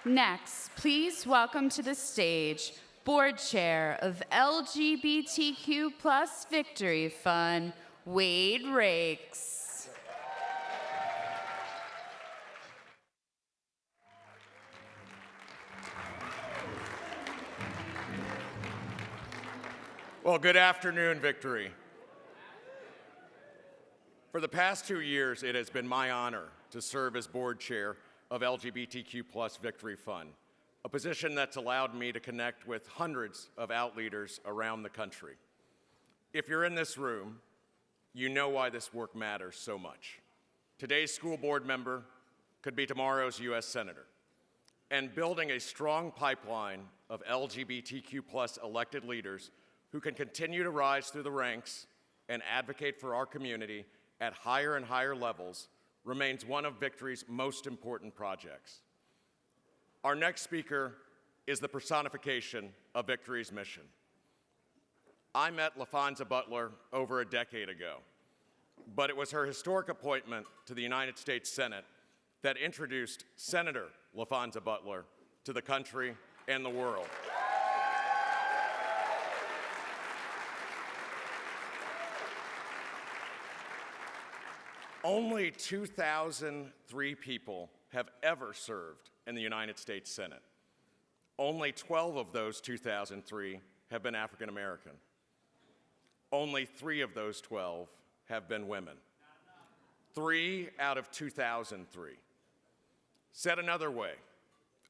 Next, please welcome to the stage Board Chair of LGBTQ Victory Fund, Wade Rakes. Well, good afternoon, Victory. For the past 2 years, it has been my honor to serve as board chair of LGBTQ Victory Fund, a position that's allowed me to connect with hundreds of out-leaders around the country. If you're in this room, you know why this work matters so much. Today's school board member could be tomorrow's U.S. Senator. And building a strong pipeline of LGBTQ elected leaders who can continue to rise through the ranks and advocate for our community at higher and higher levels remains one of Victory's most important projects. Our next speaker is the personification of Victory's mission. I met Laphonza Butler over a decade ago, but it was her historic appointment to the United States Senate that introduced Senator Laphonza Butler to the country and the world. Only 2,003 people have ever served in the United States Senate. Only 12 of those 2,003 have been African American. Only 3 of those 12 have been women. 3 out of 2,003. Said another way,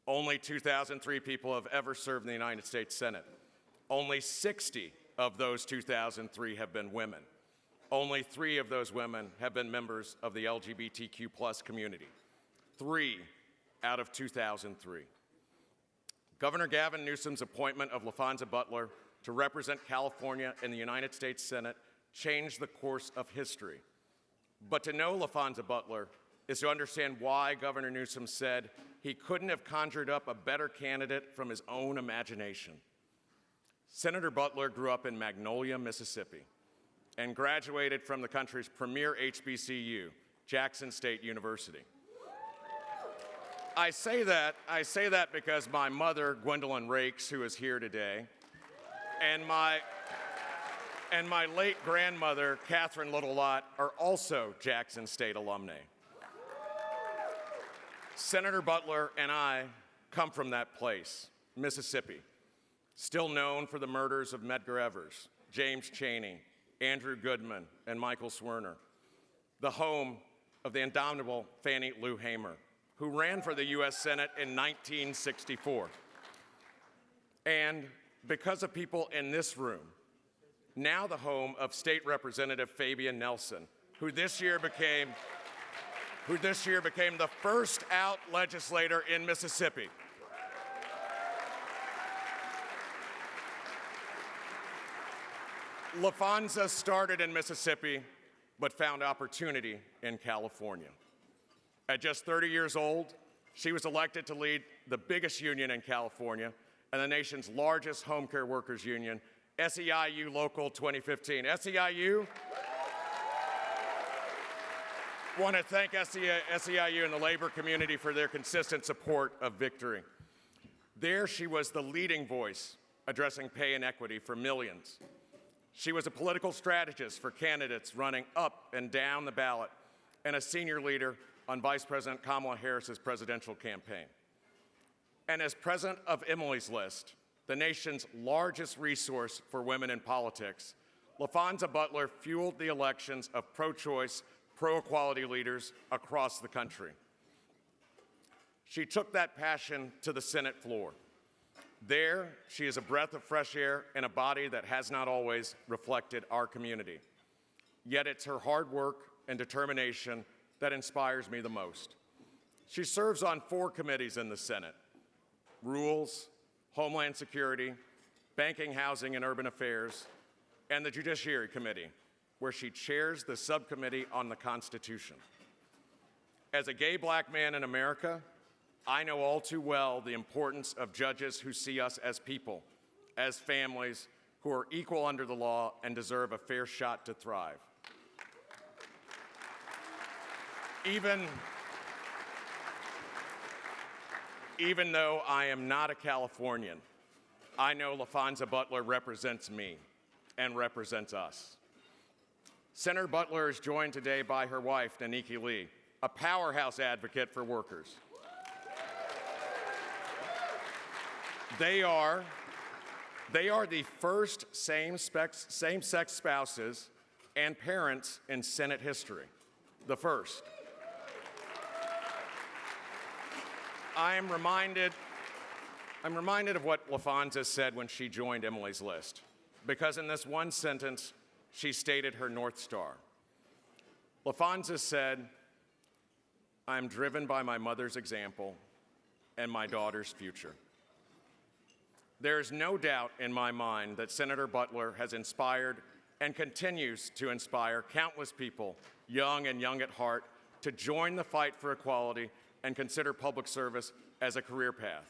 only 2,003 people have ever served in the United States Senate. Only 60 of those 2,003 have been women. Only 3 of those women have been members of the LGBTQ community. 3 out of 2,003. Governor Gavin Newsom's appointment of Laphonza Butler to represent California in the United States Senate changed the course of history. But to know Laphonza Butler is to understand why Governor Newsom said he couldn't have conjured up a better candidate from his own imagination. Senator Butler grew up in Magnolia, Mississippi, and graduated from the country's premier HBCU, Jackson State University. I say that because my mother, Gwendolyn Rakes, who is here today, and my late grandmother, Catherine Little-Lott, are also Jackson State alumni. Senator Butler and I come from that place, Mississippi, still known for the murders of Medgar Evers, James Chaney, Andrew Goodman, and Michael Swerner, the home of the indomitable Fannie Lou Hamer, who ran for the U.S. Senate in 1964. And because of people in this room, now the home of State Representative Fabian Nelson, who this year became the first out legislator in Mississippi. Laphonza started in Mississippi, but found opportunity in California. At just 30 years old, she was elected to lead the biggest union in California and the nation's largest home care workers union, SEIU Local 2015. SEIU, want to thank SEIU and the labor community for their consistent support of Victory. There she was the leading voice addressing pay inequity for millions. She was a political strategist for candidates running up and down the ballot and a senior leader on Vice President Kamala Harris's presidential campaign. And as president of Emily's List, the nation's largest resource for women in politics, Laphonza Butler fueled the elections of pro-choice, pro-equality leaders across the country. She took that passion to the Senate floor. There, she is a breath of fresh air in a body that has not always reflected our community. Yet it's her hard work and determination that inspires me the most. She serves on 4 committees in the Senate: Rules, Homeland Security, Banking, Housing, and Urban Affairs, and the Judiciary Committee, where she chairs the subcommittee on the Constitution. As a gay black man in America, I know all too well the importance of judges who see us as people, as families, who are equal under the law and deserve a fair shot to thrive. Even though I am not a Californian, I know Laphonza Butler represents me and represents us. Senator Butler is joined today by her wife, Naniki Lee, a powerhouse advocate for workers. They are the first same-sex spouses and parents in Senate history. The first. I'm reminded of what Laphonza said when she joined Emily's list, because in this one sentence, she stated her North Star. Laphonza said, "I'm driven by my mother's example and my daughter's future." There is no doubt in my mind that Senator Butler has inspired and continues to inspire countless people, young and young at heart, to join the fight for equality and consider public service as a career path.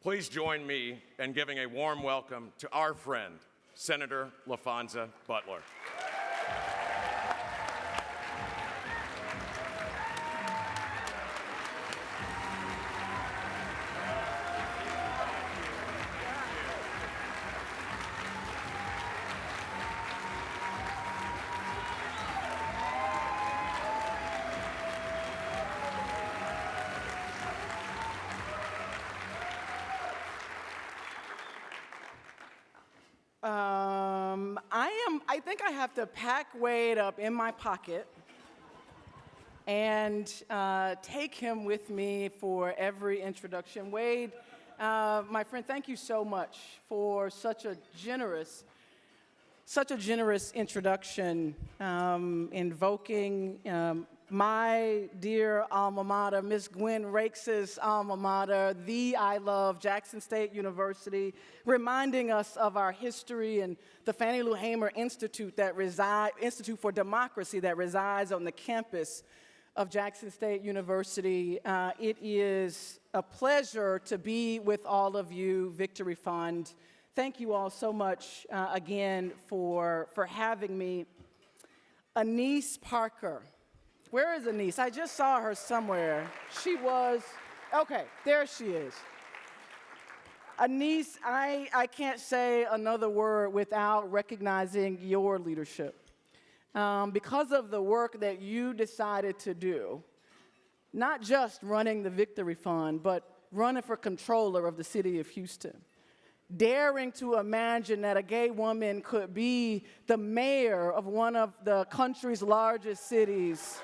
Please join me in giving a warm welcome to our friend, Senator Laphonza Butler. I think I have to pack Wade up in my pocket and take him with me for every introduction. Wade, my friend, thank you so much for such a generous introduction, invoking my dear alma mater, Ms. Gwen Rakes' alma mater, the I Love, Jackson State University, reminding us of our history and the Fannie Lou Hamer Institute for Democracy that resides on the campus of Jackson State University. It is a pleasure to be with all of you, Victory Fund. Thank you all so much again for having me. Anise Parker. Where is Anise? I just saw her somewhere. Okay, there she is. Anise, I can't say another word without recognizing your leadership. Because of the work that you decided to do, not just running the Victory Fund, but running for controller of the city of Houston. Daring to imagine that a gay woman could be the mayor of one of the country's largest cities.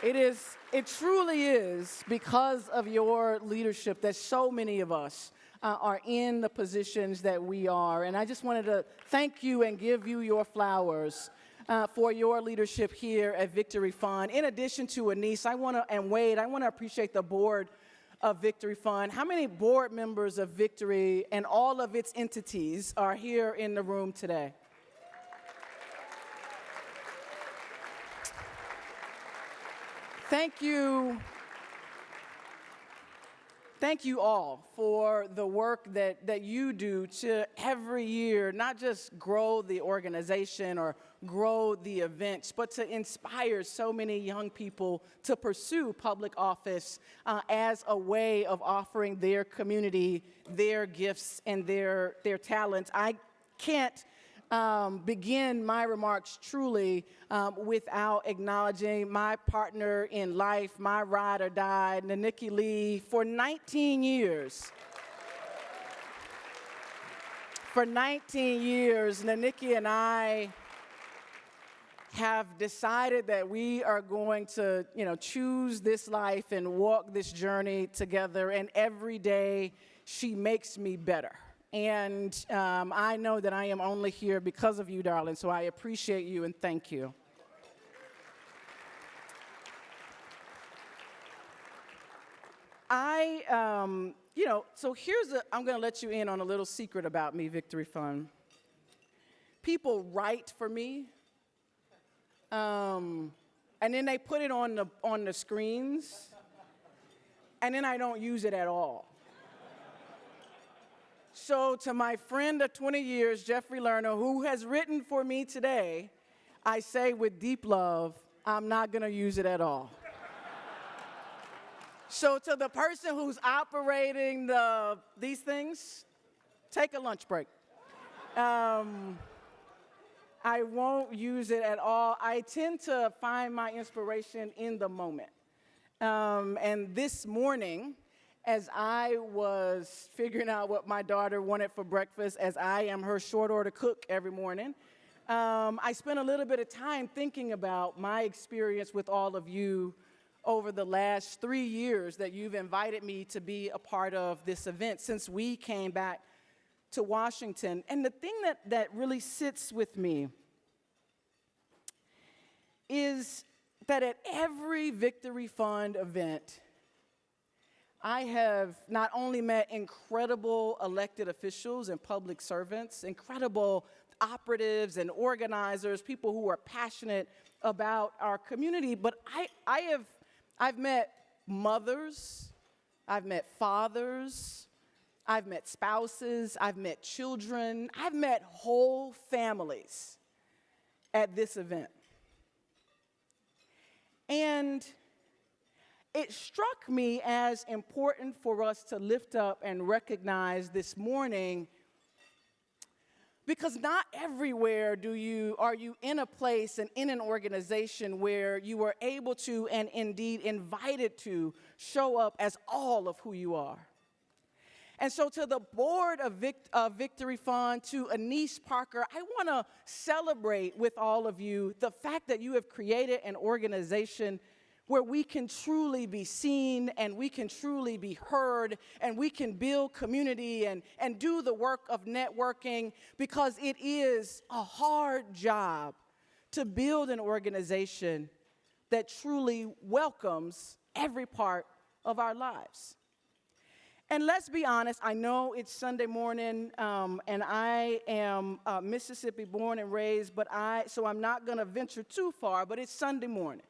It truly is because of your leadership that so many of us are in the positions that we are. And I just wanted to thank you and give you your flowers for your leadership here at Victory Fund. In addition to Anise, and Wade, I want to appreciate the board of Victory Fund. How many board members of Victory and all of its entities are here in the room today? Thank you. Thank you all for the work that you do to every year, not just grow the organization or grow the events, but to inspire so many young people to pursue public office as a way of offering their community their gifts and their talents. I can't begin my remarks truly without acknowledging my partner in life, my ride or die, Naniki Lee, for 19 years. For 19 years, Naniki and I have decided that we are going to, choose this life and walk this journey together, and every day she makes me better. And I know that I am only here because of you, darling, so I appreciate you and thank you. I'm going to let you in on a little secret about me, Victory Fund. People write for me, and then they put it on the screens, and then I don't use it at all. So to my friend of 20 years, Jeffrey Lerner, who has written for me today, I say with deep love, I'm not going to use it at all. So to the person who's operating these things, take a lunch break. I won't use it at all. I tend to find my inspiration in the moment. And this morning, as I was figuring out what my daughter wanted for breakfast, as I am her short order cook every morning, I spent a little bit of time thinking about my experience with all of you over the last 3 years that you've invited me to be a part of this event since we came back to Washington. And the thing that really sits with me is that at every Victory Fund event, I have not only met incredible elected officials and public servants, incredible operatives and organizers, people who are passionate about our community, but I've met mothers, I've met fathers, I've met spouses, I've met children, I've met whole families at this event. And it struck me as important for us to lift up and recognize this morning, because not everywhere are you in a place and in an organization where you are able to and indeed invited to show up as all of who you are. And so to the board of Victory Fund, to Anise Parker, I want to celebrate with all of you the fact that you have created an organization where we can truly be seen and we can truly be heard and we can build community and do the work of networking, because it is a hard job to build an organization that truly welcomes every part of our lives. And let's be honest, I know it's Sunday morning, and I am Mississippi born and raised, so I'm not going to venture too far, but it's Sunday morning.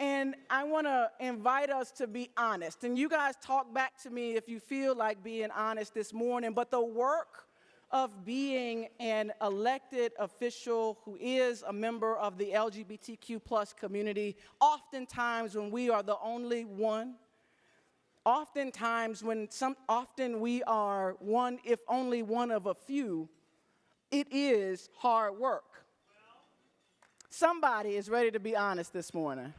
And I want to invite us to be honest. And you guys talk back to me if you feel like being honest this morning. But the work of being an elected official who is a member of the LGBTQ plus community, oftentimes when we are the only one, often we are one, if only one of a few, it is hard work. Somebody is ready to be honest this morning.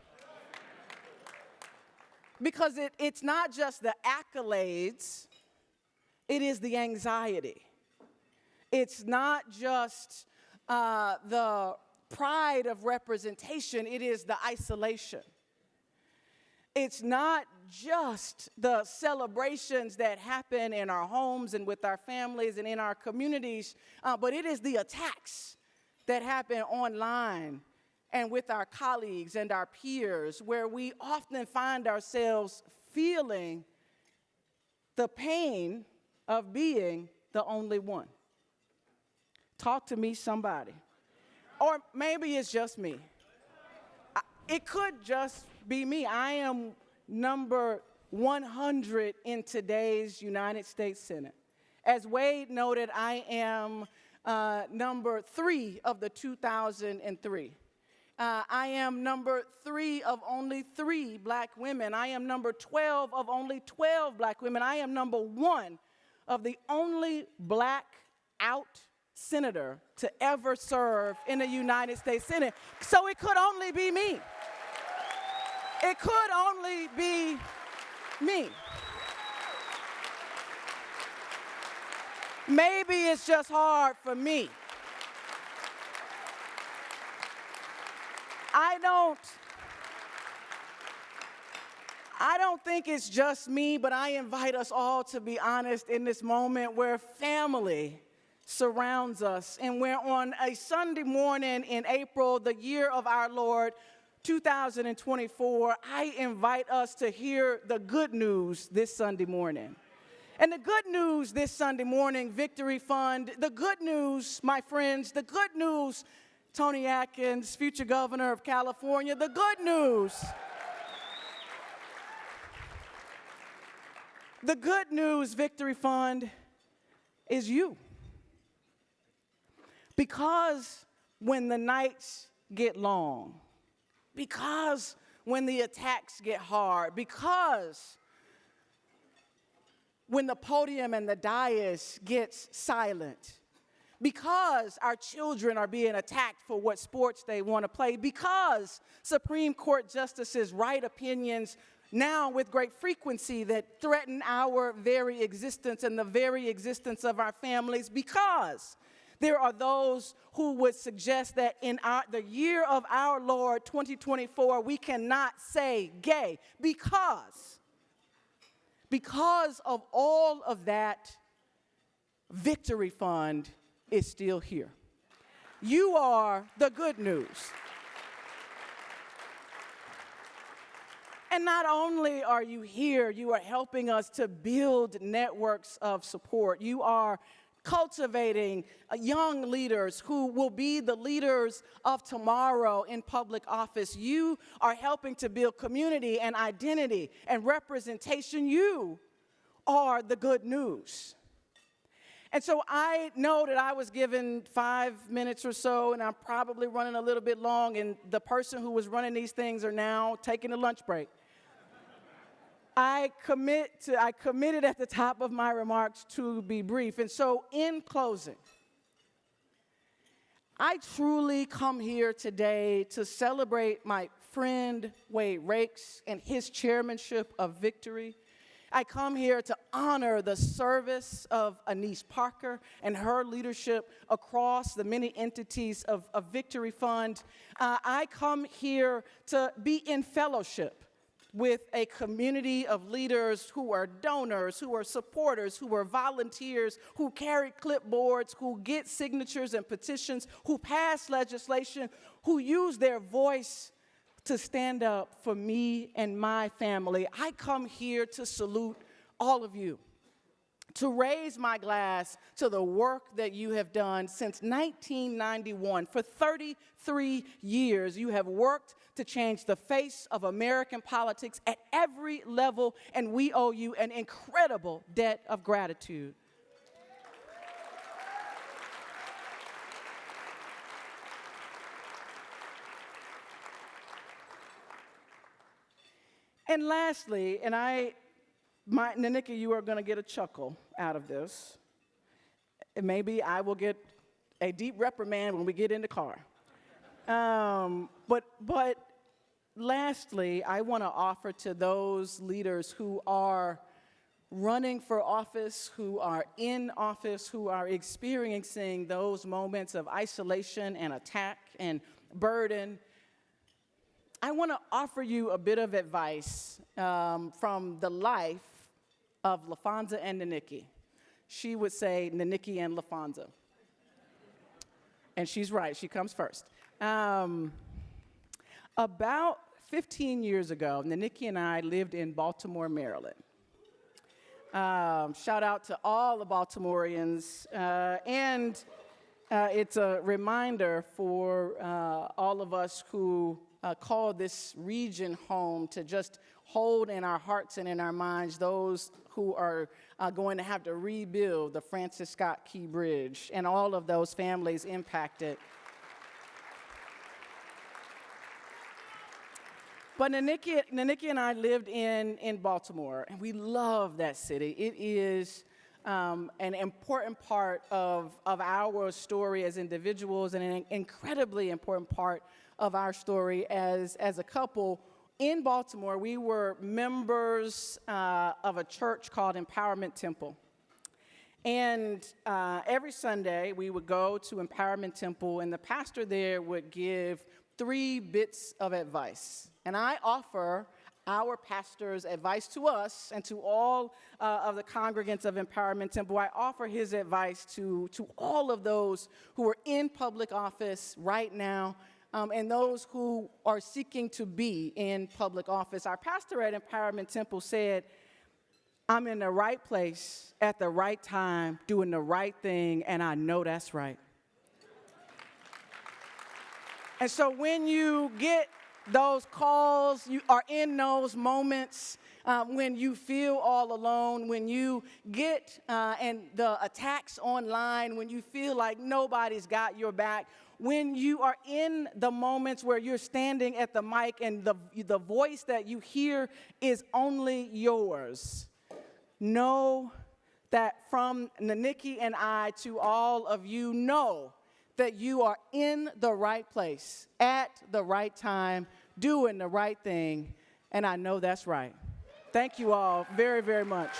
Because it's not just the accolades, it is the anxiety. It's not just the pride of representation, it is the isolation. It's not just the celebrations that happen in our homes and with our families and in our communities, but it is the attacks that happen online and with our colleagues and our peers, where we often find ourselves feeling the pain of being the only one. Talk to me, somebody. Or maybe it's just me. It could just be me. I am number 100 in today's United States Senate. As Wade noted, I am number 3 of the 2003. I am number 3 of only 3 black women. I am number 12 of only 12 black women. I am number 1 of the only black out senator to ever serve in the United States Senate. So it could only be me. It could only be me. Maybe it's just hard for me. I don't think it's just me, but I invite us all to be honest in this moment where family surrounds us, and where on a Sunday morning in April, the year of our Lord, 2024, I invite us to hear the good news this Sunday morning. And the good news this Sunday morning, Victory Fund, the good news, my friends, the good news, Tony Atkins, future governor of California, the good news. The good news, Victory Fund, is you. Because when the nights get long, because when the attacks get hard, because when the podium and the dais gets silent, because our children are being attacked for what sports they want to play, because Supreme Court justices write opinions now with great frequency that threaten our very existence and the very existence of our families, because there are those who would suggest that in the year of our Lord 2024, we cannot say gay, because of all of that, Victory Fund is still here. You are the good news. And not only are you here, you are helping us to build networks of support. You are cultivating young leaders who will be the leaders of tomorrow in public office. You are helping to build community and identity and representation. You are the good news. And so I know that I was given 5 minutes or so, and I'm probably running a little bit long, and the person who was running these things are now taking a lunch break. I committed at the top of my remarks to be brief. And so in closing, I truly come here today to celebrate my friend Wade Rakes and his chairmanship of Victory. I come here to honor the service of Anise Parker and her leadership across the many entities of Victory Fund. I come here to be in fellowship with a community of leaders who are donors, who are supporters, who are volunteers, who carry clipboards, who get signatures and petitions, who pass legislation, who use their voice to stand up for me and my family. I come here to salute all of you, to raise my glass to the work that you have done since 1991. For 33 years, you have worked to change the face of American politics at every level, and we owe you an incredible debt of gratitude. And lastly, Nanika, you are going to get a chuckle out of this. And maybe I will get a deep reprimand when we get in the car. But lastly, I want to offer to those leaders who are running for office, who are in office, who are experiencing those moments of isolation and attack and burden, I want to offer you a bit of advice from the life of Laphonza and Naniki. She would say Naniki and Laphonza. And she's right, she comes first. About 15 years ago, Naniki and I lived in Baltimore, Maryland. Shout out to all the Baltimoreans. And it's a reminder for all of us who call this region home to just hold in our hearts and in our minds those who are going to have to rebuild the Francis Scott Key Bridge and all of those families impacted. But Naniki and I lived in Baltimore, and we love that city. It is an important part of our story as individuals and an incredibly important part of our story as a couple. In Baltimore, we were members of a church called Empowerment Temple. And every Sunday, we would go to Empowerment Temple, and the pastor there would give 3 bits of advice. And I offer our pastor's advice to us and to all of the congregants of Empowerment Temple. I offer his advice to all of those who are in public office right now, and those who are seeking to be in public office. Our pastor at Empowerment Temple said, "I'm in the right place at the right time, doing the right thing, and I know that's right." And so when you get those calls, you are in those moments when you feel all alone, when you get and the attacks online, when you feel like nobody's got your back, when you are in the moments where you're standing at the mic and the voice that you hear is only yours, know that from Naniki and I to all of you, know that you are in the right place, at the right time, doing the right thing, and I know that's right. Thank you all very, very much.